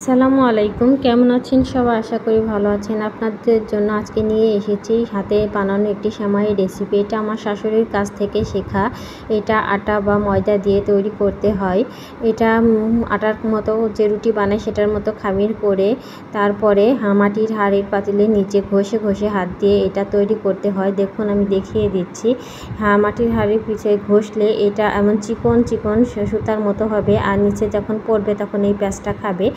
আসসালামু আলাইকুম, কেমন আছেন সবাই? আশা করি ভালো আছেন। আপনাদের জন্য আজকে নিয়ে এসেছি হাতে বানানো একটি সেমাইয়ের রেসিপি। এটা আমার শাশুড়ির কাছ থেকে শেখা। এটা আটা বা ময়দা দিয়ে তৈরি করতে হয়। এটা আটার মতো যে রুটি বানায় সেটার মতো খামির করে তারপরে মাটির হাঁড়ির পাতিলের নিচে ঘষে ঘষে হাত দিয়ে এটা তৈরি করতে হয়। দেখুন আমি দেখিয়ে দিচ্ছি। মাটির হাঁড়ির পিছে ঘষলে এটা এমন চিকন চিকন সুতার মতো হবে, আর নিচে যখন পড়বে তখন এই প্যাঁচটা খাবে।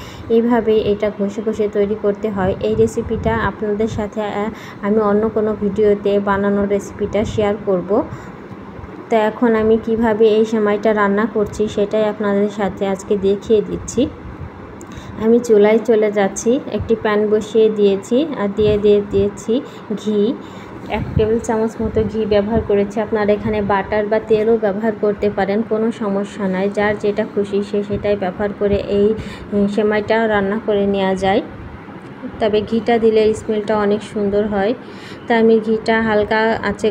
এইভাবে এটা ঘষে ঘষে তৈরি করতে হয়। এই রেসিপিটা আপনাদের সাথে আমি অন্য কোনো ভিডিওতে বানানোর রেসিপিটা শেয়ার করব। তো এখন আমি কিভাবে এই সেমাইটা রান্না করছি সেটাই আপনাদের সাথে আজকে দেখিয়ে দিচ্ছি। আমি চুলায় চলে যাচ্ছি, একটি প্যান বসিয়ে দিয়েছি আর দিয়েছি ঘি। 1 টেবিল চামচ মতো ঘি ব্যবহার করেছি। আপনারা এখানে বাটার বা তেলও ব্যবহার করতে পারেন, কোনো সমস্যা নাই। যার যেটা খুশি সেটাই ব্যবহার করে এই সেমাইটা রান্না করে নেওয়া যায়। তবে ঘিটা দিলে স্মেলটা অনেক সুন্দর হয়। তা আমি ঘিটা হালকা আঁচে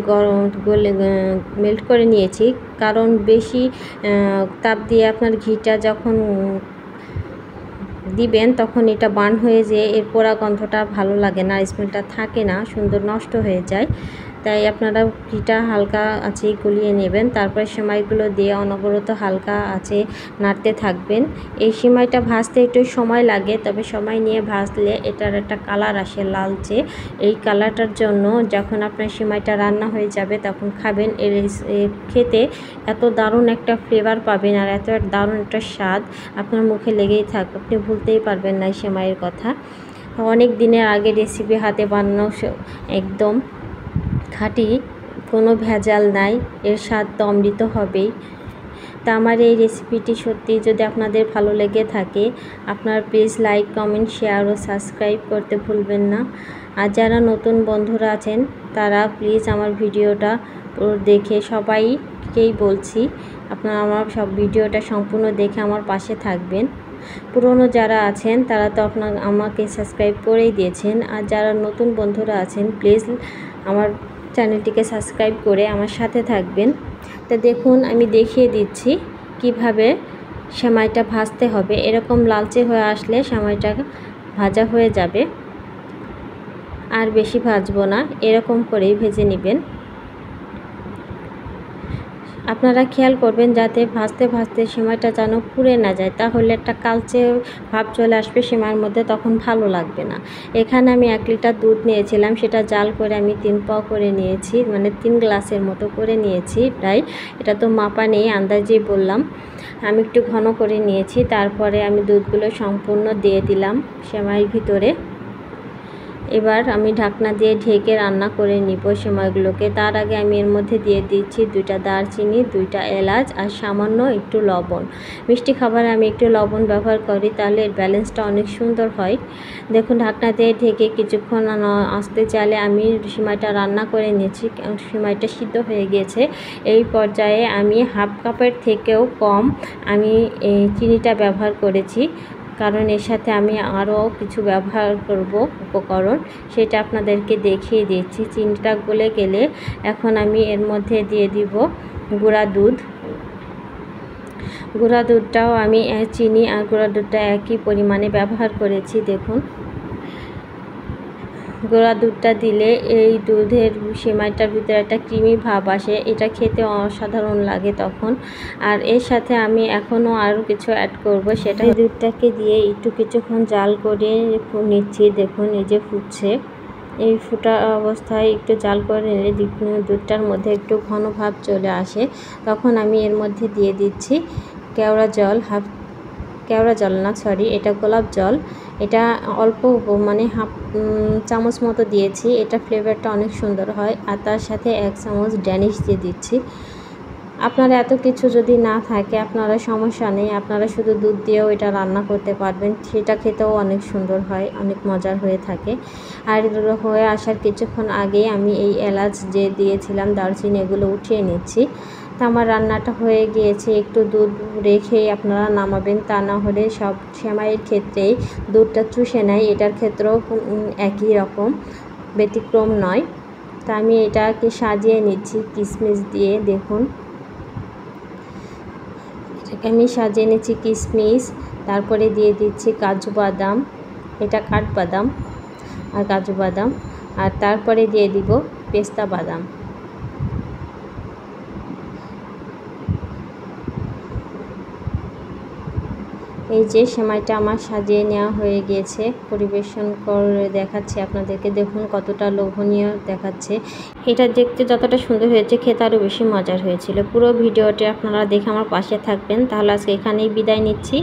মেল্ট করে নিয়েছি, কারণ বেশি তাপ দিয়ে আপনার ঘিটা যখন দিবেন তখন এটা বার্ন হয়ে যেয়ে এর পোড়া গন্ধটা ভালো লাগে না, স্মেলটা থাকে না, সুন্দর নষ্ট হয়ে যায়। তাই আপনারা ঘিটা হালকা আঁচে গলিয়ে নেবেন। তারপরে সেমাইগুলো দিয়ে অনবরত হালকা আঁচে নাড়তে থাকবেন। এই সেমাইটা ভাজতে একটু সময় লাগে, তবে সময় নিয়ে ভাজলে এটার একটা কালার আসে লালচে। এই কালারটার জন্য যখন আপনার সেমাইটা রান্না হয়ে যাবে তখন খাবেন, খেতে এত দারুণ একটা ফ্লেভার পাবেন আর এত দারুণ একটা স্বাদ আপনার মুখে লেগেই থাকবে, আপনি ভুলতেই পারবেন না এই সেমাইয়ের কথা। অনেক দিনের আগে রেসিপি, হাতে বানানো, একদম খাঁটি, কোনো ভেজাল নাই। এর স্বাদ তো অমৃত হবেই। তা আমার এই রেসিপিটি সত্যি যদি আপনাদের ভালো লেগে থাকে, আপনারা প্লিজ লাইক, কমেন্ট, শেয়ার ও সাবস্ক্রাইব করতে ভুলবেন না। আর যারা নতুন বন্ধুরা আছেন তারা প্লিজ আমার ভিডিওটা দেখে, সবাইকেই বলছি আপনারা আমার সব ভিডিওটা সম্পূর্ণ দেখে আমার পাশে থাকবেন। পুরনো যারা আছেন তারা তো আমাকে সাবস্ক্রাইব করেই দিয়েছেন, আর যারা নতুন বন্ধুরা আছেন প্লিজ আমার চ্যানেলটিকে সাবস্ক্রাইব করে আমার সাথে থাকবেন। তো দেখুন আমি দেখিয়ে দিচ্ছি কিভাবে সেমাইটা ভাজতে হবে। এরকম লালচে হয়ে আসলে সেমাইটা ভাজা হয়ে যাবে, আর বেশি ভাজবো না, এরকম করেই ভেজে নেবেন। আপনারা খেয়াল করবেন যাতে ভাজতে ভাজতে সেমাইটা যেন পুড়ে না যায়, তাহলে একটা কালচে ভাব চলে আসবে সেমাইয়ের মধ্যে, তখন ভালো লাগবে না। এখানে আমি 1 লিটার দুধ নিয়েছিলাম, সেটা জাল করে আমি 3 পাও করে নিয়েছি, মানে 3 গ্লাসের মতো করে নিয়েছি প্রায়। এটা তো মাপা নেই, আন্দাজেই বললাম। আমি একটু ঘন করে নিয়েছি। তারপরে আমি দুধগুলো সম্পূর্ণ দিয়ে দিলাম সেমাইয়ের ভিতরে। এবার আমি ঢাকনা দিয়ে ঢেকে রান্না করে নিব সেমাইগুলোকে। তার আগে আমি এর মধ্যে দিয়ে দিচ্ছি 2টা দারচিনি, 2টা এলাচ আর সামান্য একটু লবণ। মিষ্টি খাবারে আমি একটু লবণ ব্যবহার করি, তাহলে এর ব্যালেন্সটা অনেক সুন্দর হয়। দেখুন ঢাকনা দিয়ে ঢেকে কিছুক্ষণ আস্তে চালে আমি সেমাইটা রান্না করে নিয়েছি। সেমাইটা সিদ্ধ হয়ে গিয়েছে। এই পর্যায়ে আমি 1/2 কাপের থেকেও কম আমি চিনিটা ব্যবহার করেছি, কারণ এর সাথে আমি আরও কিছু ব্যবহার করব উপকরণ, সেটা আপনাদেরকে দেখিয়ে দিচ্ছি। চিনিটা গলে গেলে এখন আমি এর মধ্যে দিয়ে দিব গুঁড়া দুধ। গুঁড়া দুধটাও আমি চিনি আর গুঁড়া দুধটা একই পরিমাণে ব্যবহার করেছি। দেখুন গুঁড়া দুধটা দিলে এই দুধের সেমাইটার ভিতরে একটা ক্রিমি ভাব আসে, এটা খেতে অসাধারণ লাগে তখন। আর এর সাথে আমি এখনও আরও কিছু অ্যাড করব, সেটা দুধটাকে দিয়ে একটু কিছুক্ষণ জাল করে নিচ্ছি। দেখুন এই যে ফুটছে, এই ফুটা অবস্থায় একটু জাল করে নিলে দুধটার মধ্যে একটু ঘন ভাব চলে আসে, তখন আমি এর মধ্যে দিয়ে দিচ্ছি কেওড়া জল। এটা গোলাপ জল। এটা অল্প, মানে 1/2 চামচ মতো দিয়েছি। এটা ফ্লেভারটা অনেক সুন্দর হয়। আর তার সাথে 1 চামচ ড্যানিশ দিয়ে দিচ্ছি। আপনারা এত কিছু যদি না থাকে আপনারা সমস্যা নেই, আপনারা শুধু দুধ দিয়েও এটা রান্না করতে পারবেন, সেটা খেতেও অনেক সুন্দর হয়, অনেক মজার হয়ে থাকে। আর হয়ে আসার কিছুক্ষণ আগেই আমি এই এলাচ যে দিয়েছিলাম, দারচিনি, এগুলো উঠিয়ে নিচ্ছি। তা আমার রান্নাটা হয়ে গিয়েছে। একটু দুধ রেখেই আপনারা নামাবেন, তা না হলে সব সেমাইয়ের ক্ষেত্রেই দুধটা চুষে নেয়, এটার ক্ষেত্রেও একই রকম, ব্যতিক্রম নয়। তা আমি এটাকে সাজিয়ে নিচ্ছি কিশমিশ দিয়ে। দেখুন এটাকে আমি সাজিয়ে নিচ্ছি কিশমিশ, তারপরে দিয়ে দিচ্ছি কাজু বাদাম, এটা কাঠবাদাম আর কাজু বাদাম, আর তারপরে দিয়ে দিব পেস্তা বাদাম। এই যে সেমাইটা আমার সাজিয়ে নেওয়া হয়ে গিয়েছে, পরিবেশন করে দেখাচ্ছি আপনাদেরকে। দেখুন কতটা লোভনীয় দেখাচ্ছে। এটা দেখতে যতটা সুন্দর হয়েছে খেতে আরও বেশি মজার হয়েছিল। পুরো ভিডিওটি আপনারা দেখে আমার পাশে থাকবেন। তাহলে আজকে এখানেই বিদায় নিচ্ছি।